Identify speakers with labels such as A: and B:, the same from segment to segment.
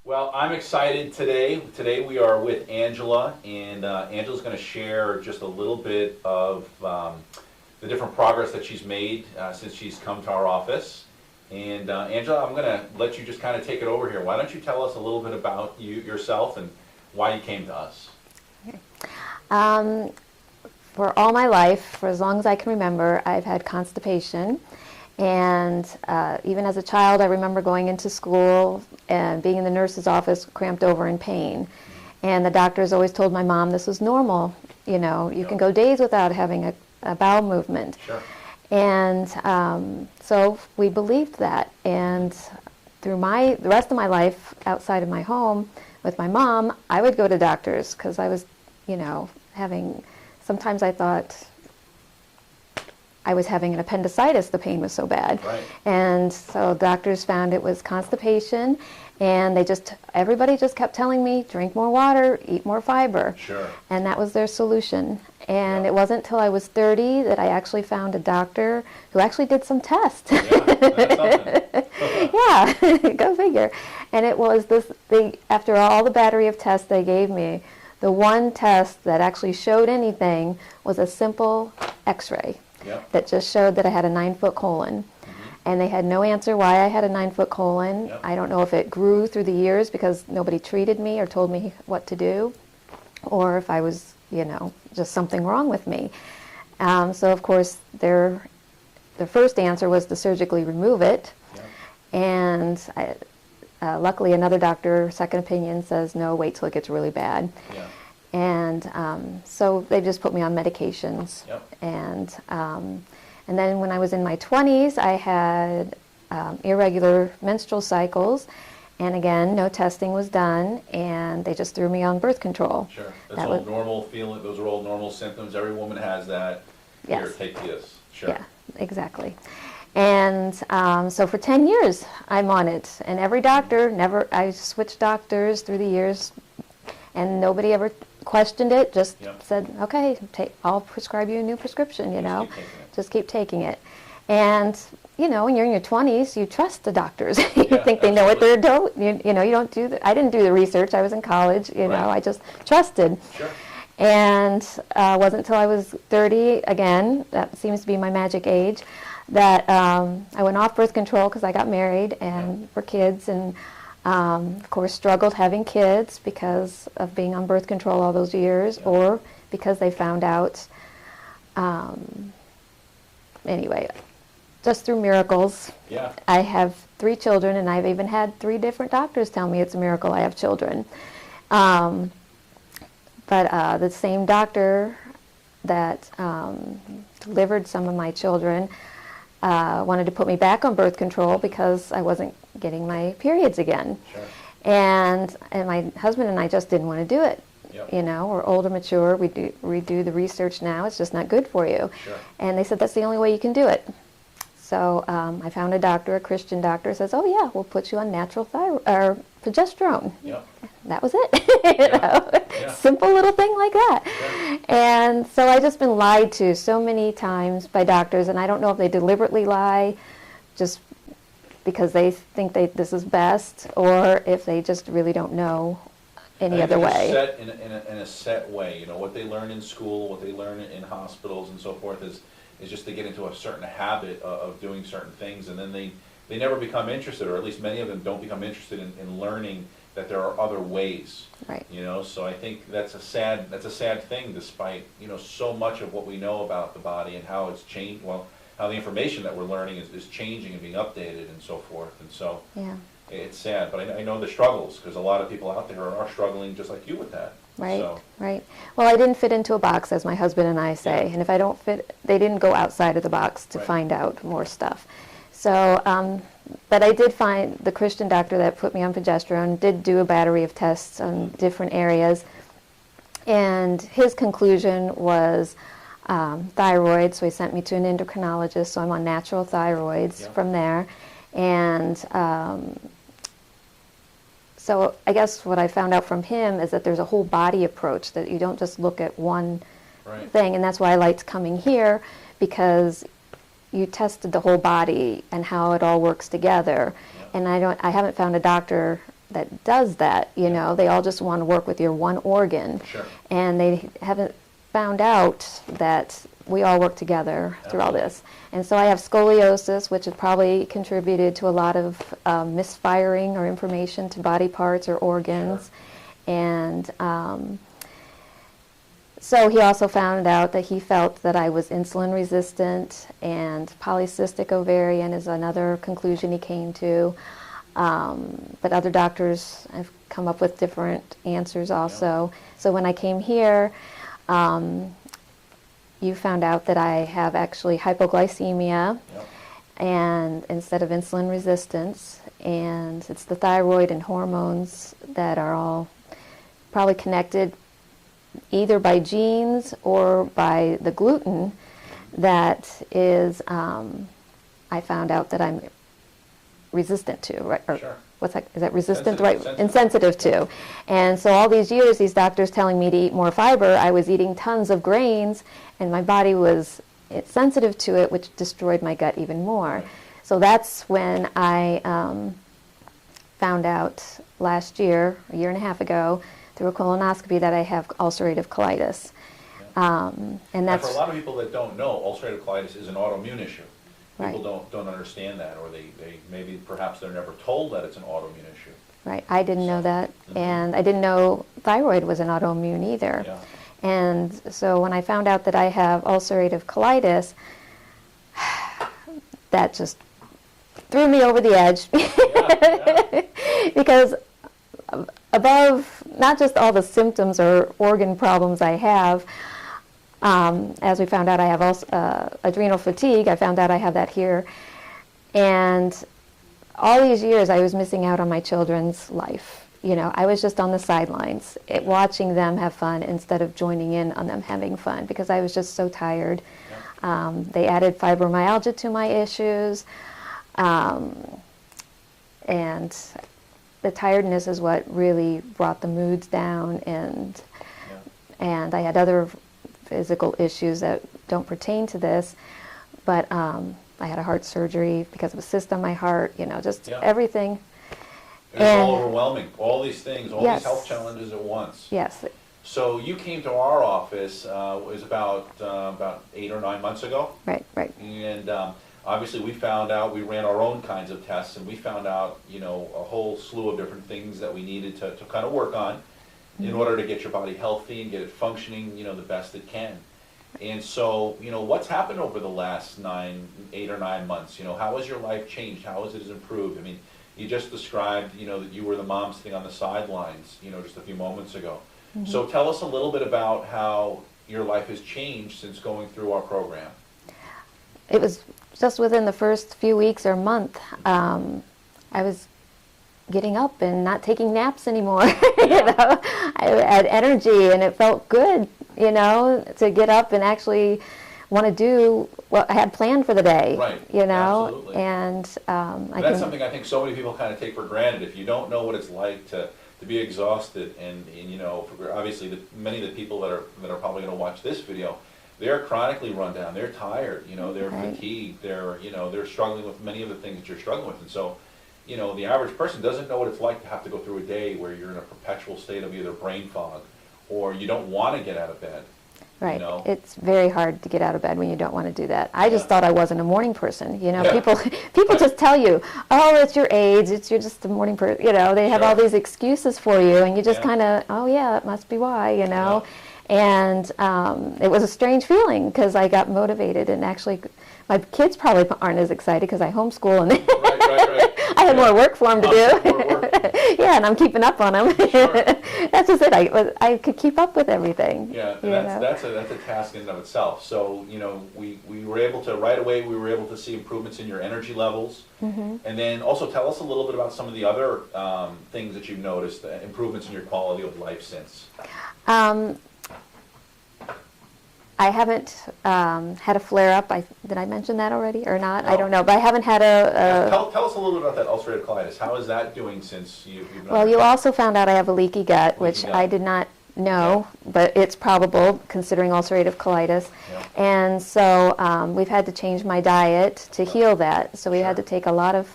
A: Well, I'm excited today. Today we are with Angela, and Angela's going to share just a little bit of the different progress that she's made since she's come to our office. And Angela, I'm going to let you just kind of take it over here. Why don't you tell us a little bit about yourself and why you came to us?
B: Um, for all my life, for as long as I can remember, I've had constipation. And even as a child, I remember going into school and being in the nurse's office, cramped over in pain. And the doctors always told my mom this was normal. You know, you can go days without having a bowel movement.
A: Sure.
B: And so we believed that. And through the rest of my life outside of my home with my mom, I would go to doctors because I was, sometimes I thought I was having an appendicitis, the pain was so bad.
A: Right.
B: And so doctors found it was constipation, and everybody just kept telling me, drink more water, eat more fiber.
A: Sure.
B: And that was their solution. And it wasn't until I was 30 that I actually found a doctor who actually did some tests.
A: Yeah, that's something.
B: Yeah, go figure. And it was after all the battery of tests they gave me, the one test that actually showed anything was a simple x-ray.
A: Yep.
B: That just showed that I had a 9-foot colon. And they had no answer why I had a 9-foot colon.
A: Yep.
B: I don't know if it grew through the years because nobody treated me or told me what to do, or if I was, just something wrong with me. So of course, their first answer was to surgically remove it.
A: Yep.
B: And luckily another doctor, second opinion, says, no, wait till it gets really bad.
A: Yeah.
B: And so they just put me on medications.
A: Yep.
B: And then when I was in my 20s, I had irregular menstrual cycles. And again, no testing was done, and they just threw me on birth control.
A: Sure. That's all normal feeling. Those are all normal symptoms. Every woman has that.
B: Yes.
A: Here, take this. Sure.
B: Yeah, exactly. And so for 10 years, I'm on it. And every doctor, I switched doctors through the years, and nobody ever questioned it, just said, okay, I'll prescribe you a new prescription, Just keep taking it. And, when you're in your 20s, you trust the doctors. You think they know what they're doing. You don't I didn't do the research. I was in college, I just trusted.
A: Sure.
B: And it wasn't until I was 30, again, that seems to be my magic age, that I went off birth control because I got married and for kids, and of course struggled having kids because of being on birth control all those years, or because they found out, anyway, just through miracles.
A: Yeah.
B: I have 3 children, and I've even had 3 different doctors tell me it's a miracle I have children. But the same doctor that delivered some of my children wanted to put me back on birth control because I wasn't getting my periods again.
A: Sure.
B: And my husband and I just didn't want to do it.
A: Yep.
B: We're older, mature, we do the research now, it's just not good for you.
A: Sure.
B: And they said that's the only way you can do it. So I found a doctor, a Christian doctor, says, oh yeah, we'll put you on natural progesterone.
A: Yep.
B: That was it.
A: Yeah.
B: Simple little thing like that.
A: Sure.
B: And so I've just been lied to so many times by doctors, and I don't know if they deliberately lie just because they think this is best, or if they just really don't know any other way.
A: In a set way, what they learn in school, what they learn in hospitals and so forth is just to get into a certain habit of doing certain things, and then they never become interested, or at least many of them don't become interested in learning that there are other ways.
B: Right.
A: So I think that's a sad thing, despite so much of what we know about the body and how it's changed. Well, how the information that we're learning is changing and being updated and so forth, and so it's sad. But I know the struggles, because a lot of people out there are struggling just like you with that.
B: Right,
A: So,
B: right. Well, I didn't fit into a box, as my husband and I say, and if I don't fit, they didn't go outside of the box to find out more stuff. So, but I did find the Christian doctor that put me on progesterone did do a battery of tests on different areas, and his conclusion was thyroid, so he sent me to an endocrinologist, so I'm on natural thyroids from there, and so I guess what I found out from him is that there's a whole body approach, that you don't just look at one thing, and that's why I liked coming here, because you tested the whole body and how it all works together. And I haven't found a doctor that does that, you know. They all just want to work with your one organ.
A: Sure.
B: And they haven't found out that we all work together through all this. And so I have scoliosis, which has probably contributed to a lot of misfiring or information to body parts or organs.
A: Sure.
B: And so he also found out that he felt that I was insulin resistant, and polycystic ovarian is another conclusion he came to. But other doctors have come up with different answers also. So when I came here, you found out that I have actually hypoglycemia, and instead of insulin resistance, and it's the thyroid and hormones that are all probably connected either by genes or by the gluten that is, I found out that I'm resistant to, right? Or
A: Sure.
B: what's that? Is that resistant,
A: Sensitive,
B: right? Insensitive to. And so all these years, these doctors telling me to eat more fiber, I was eating tons of grains, and my body was sensitive to it, which destroyed my gut even more.
A: Right.
B: So that's when I found out last year, a year and a half ago, through a colonoscopy, that I have ulcerative colitis. And
A: And
B: that's
A: for a lot of people that don't know, ulcerative colitis is an autoimmune issue. People
B: Right.
A: don't understand that, or they maybe perhaps they're never told that it's an autoimmune issue.
B: right. I didn't know that,
A: Mhm.
B: and I didn't know thyroid was an autoimmune either.
A: Yeah.
B: And so when I found out that I have ulcerative colitis, that just threw me over the edge.
A: Yeah.
B: Because above not just all the symptoms or organ problems I have, as we found out, I have also, adrenal fatigue. I found out I have that here. And all these years I was missing out on my children's life. You know, I was just on the sidelines, watching them have fun instead of joining in on them having fun, because I was just so tired. They added fibromyalgia to my issues. And the tiredness is what really brought the moods down, and I had other physical issues that don't pertain to this, but I had a heart surgery because of a cyst on my heart, you know, just everything.
A: It's all overwhelming, all these things, all
B: Yes.
A: these health challenges at once.
B: Yes,
A: So you came to our office, it was about 8 or 9 months ago.
B: right.
A: And obviously we found out, we ran our own kinds of tests, and we found out, you know, a whole slew of different things that we needed to kind of work on in order to get your body healthy and get it functioning, you know, the best it can. And so, you know, what's happened over the last 8 or 9 months? You know, how has your life changed? How has it improved? I mean, you just described, you know, that you were the mom sitting on the sidelines, you know, just a few moments ago. So tell us a little bit about how your life has changed since going through our program.
B: It was just within the first few weeks or month, I was getting up and not taking naps anymore. You know, I had energy, and it felt good, you know, to get up and actually want to do what I had planned for the day.
A: Right,
B: you know,
A: absolutely.
B: and
A: That's something I think so many people kind of take for granted. If you don't know what it's like to be exhausted, and you know, obviously many of the people that are probably going to watch this video, they're chronically run down, they're tired, you know, they're fatigued, they're struggling with many of the things that you're struggling with. And so, you know, the average person doesn't know what it's like to have to go through a day where you're in a perpetual state of either brain fog, or you don't want to get out of bed.
B: Right.
A: You know?
B: It's very hard to get out of bed when you don't want to do that. I just thought I wasn't a morning person. You know,
A: Yeah.
B: people just tell you, oh, it's your age, you're just a morning person. You know, they have all these excuses for you, and you just kind of, oh yeah, it must be why, you know. And it was a strange feeling, because I got motivated, and actually my kids probably aren't as excited because I homeschool, and
A: Right.
B: I had more work for them to do.
A: More work.
B: Yeah, and I'm keeping up on them.
A: Sure.
B: That's just it. I could keep up with everything.
A: Yeah,
B: you
A: and
B: know?
A: that's a task in and of itself. So, you know, we were able to, right away, we were able to see improvements in your energy levels. And then also tell us a little bit about some of the other things that you've noticed, improvements in your quality of life since.
B: I haven't had a flare-up. Did I mention that already or not? No. I don't know, but I haven't had a...
A: Tell us a little bit about that ulcerative colitis. How is that doing since you've been
B: Well, you also found out I have a leaky gut, which
A: gut.
B: I did not know, but it's probable considering ulcerative colitis.
A: Yeah.
B: And so we've had to change my diet to heal that. So we had to take a lot of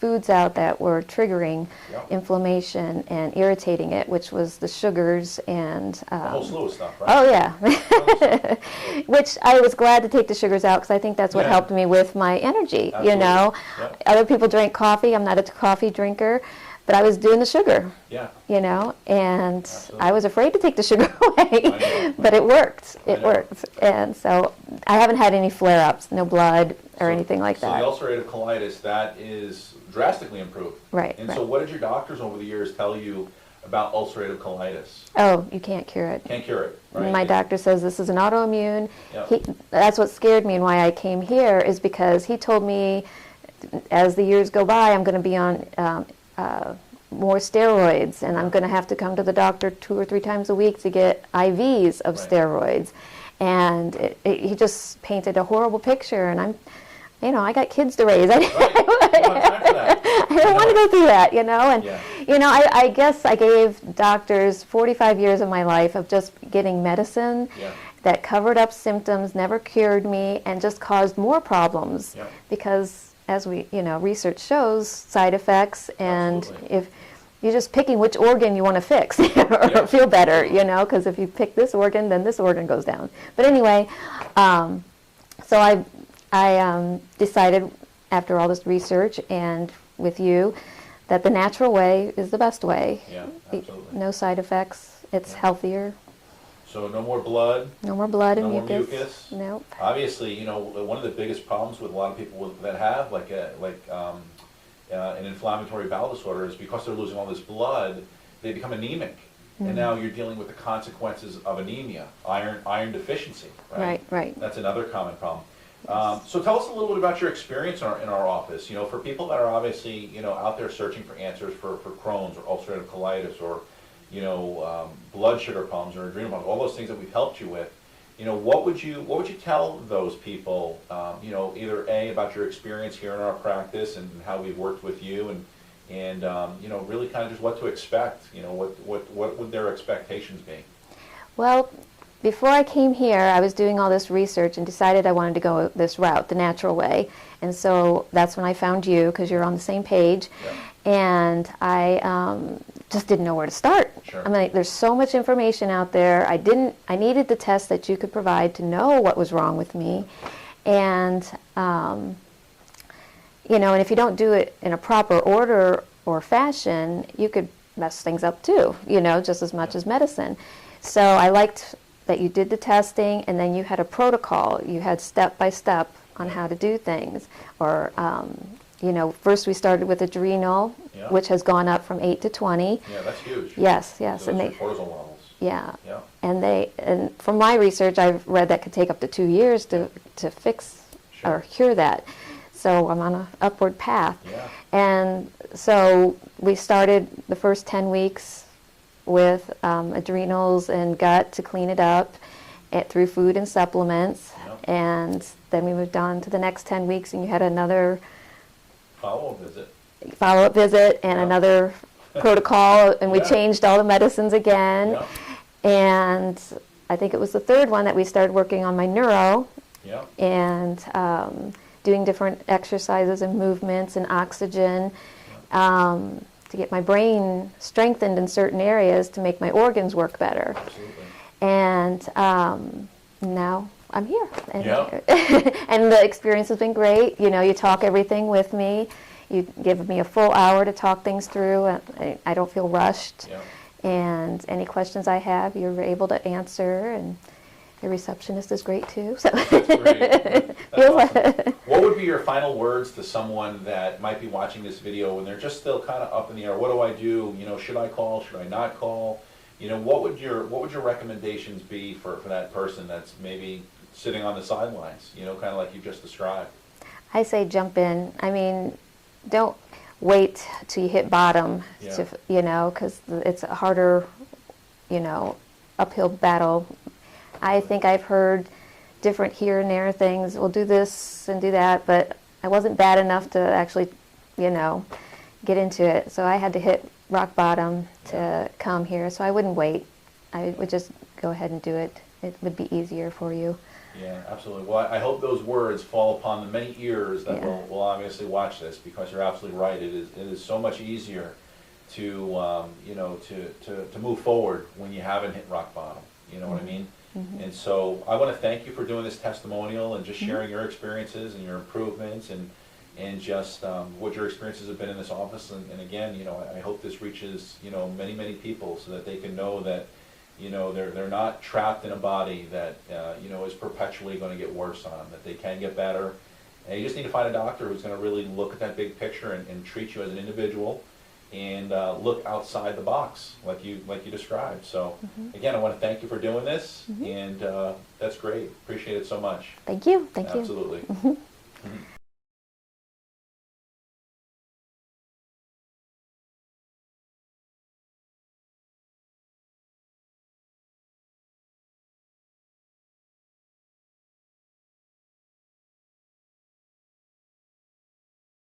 B: foods out that were triggering inflammation and irritating it, which was the sugars and
A: A whole slew of stuff, right?
B: oh yeah, which I was glad to take the sugars out because I think that's what
A: Yeah.
B: helped me with my energy.
A: Absolutely.
B: You know,
A: Yep.
B: other people drink coffee. I'm not a coffee drinker, but I was doing the sugar.
A: Yeah.
B: You know, and
A: Absolutely.
B: I was afraid to take the sugar away,
A: know.
B: but it worked. It
A: I know.
B: worked, and so I haven't had any flare-ups, no blood or
A: So-
B: anything like that.
A: So the ulcerative colitis, that is drastically improved.
B: Right,
A: And
B: right.
A: so what did your doctors over the years tell you about ulcerative colitis?
B: Oh, you can't cure it.
A: Can't cure it, right?
B: My doctor says this is an autoimmune.
A: Yep.
B: That's what scared me and why I came here is because he told me as the years go by, I'm going to be on more steroids and I'm going to have to come to the doctor 2 or 3 times a week to get IVs of
A: Right.
B: steroids. And he just painted a horrible picture and I got kids to raise.
A: Right. You don't have time for that.
B: I don't want to go through that, and
A: Yeah.
B: I guess I gave doctors 45 years of my life of just getting medicine
A: Yeah.
B: that covered up symptoms, never cured me, and just caused more problems.
A: Yeah.
B: Because as research shows, side effects, and
A: Absolutely.
B: if you're just picking which organ you want to fix or feel better, because if you pick this organ, then this organ goes down. But anyway, so I decided after all this research and with you that the natural way is the best way.
A: Yeah, absolutely.
B: No side effects. It's
A: Yeah.
B: healthier.
A: So no more blood,
B: No more blood
A: no
B: and
A: more
B: mucus.
A: mucus.
B: Nope.
A: Obviously, one of the biggest problems with a lot of people that have an inflammatory bowel disorder is because they're losing all this blood, they become anemic. And now you're dealing with the consequences of anemia, iron deficiency, right?
B: Right.
A: That's another common problem. So tell us a little bit about your experience in our office. For people that are obviously, out there searching for answers for Crohn's or ulcerative colitis or, blood sugar problems or adrenal problems, all those things that we've helped you with. What would you tell those people, either A, about your experience here in our practice and how we've worked with you and really kind of just what to expect, what would their expectations be?
B: Well, before I came here, I was doing all this research and decided I wanted to go this route, the natural way. And so that's when I found you, because you're on the same page.
A: Yeah.
B: And I just didn't know where to start.
A: Sure.
B: I mean, there's so much information out there. I needed the test that you could provide to know what was wrong with me. And, and if you don't do it in a proper order or fashion, you could mess things up too, just as much as medicine. So I liked that you did the testing and then you had a protocol. You had step by step on how to do things. Or, first we started with adrenal,
A: Yeah.
B: which has gone up from 8 to 20.
A: Yeah, that's huge.
B: Yes.
A: So
B: And
A: those
B: they,
A: are cortisol levels.
B: yeah.
A: Yeah.
B: And from my research, I've read that could take up to 2 years to fix
A: Sure.
B: or cure that. So I'm on an upward path.
A: Yeah.
B: And so we started the first 10 weeks with adrenals and gut to clean it up through food and supplements.
A: Yep.
B: And then we moved on to the next 10 weeks and you had another
A: Follow-up visit.
B: follow-up visit and
A: Yeah.
B: another protocol, and we
A: Yeah.
B: changed all the medicines again.
A: Yeah.
B: And I think it was the third one that we started working on my neuro
A: Yeah.
B: and doing different exercises and movements and oxygen to get my brain strengthened in certain areas to make my organs work better.
A: Absolutely.
B: And now I'm here. And,
A: Yeah.
B: and the experience has been great. You talk everything with me. You give me a full hour to talk things through. And I don't feel rushed.
A: Yeah.
B: And any questions I have, you're able to answer. And the receptionist is great too. So
A: That's great. That's
B: Feels
A: awesome. What would be your final words to someone that might be watching this video and they're just still kind of up in the air? What do I do? Should I call? Should I not call? What would your recommendations be for that person that's maybe sitting on the sidelines? Kind of like you just described.
B: I say jump in. I mean, don't wait till you hit bottom,
A: Yeah.
B: because it's a harder, uphill battle. I think I've heard different here and there things, we'll do this and do that, but I wasn't bad enough to actually, get into it. So I had to hit rock bottom to come here, so I wouldn't wait. I would just go ahead and do it. It would be easier for you.
A: Yeah, absolutely. Well, I hope those words fall upon the many ears that
B: Yeah.
A: will obviously watch this, because you're absolutely right. It is so much easier to, you know, to move forward when you haven't hit rock bottom. You know what I mean?
B: Mhm.
A: And so I want to thank you for doing this testimonial and just
B: Mhm.
A: sharing your experiences and your improvements, and just what your experiences have been in this office. And again, you know, I hope this reaches, you know, many, many people, so that they can know that, you know, they're not trapped in a body that, you know, is perpetually going to get worse on, that they can get better. And you just need to find a doctor who's going to really look at that big picture and treat you as an individual, and look outside the box like you described. So
B: Mhm.
A: again, I want to thank you for doing this,
B: Mhm.
A: and that's great. Appreciate it so much.
B: Thank you. Thank you.
A: Absolutely.
B: Mhm.
A: Mhm.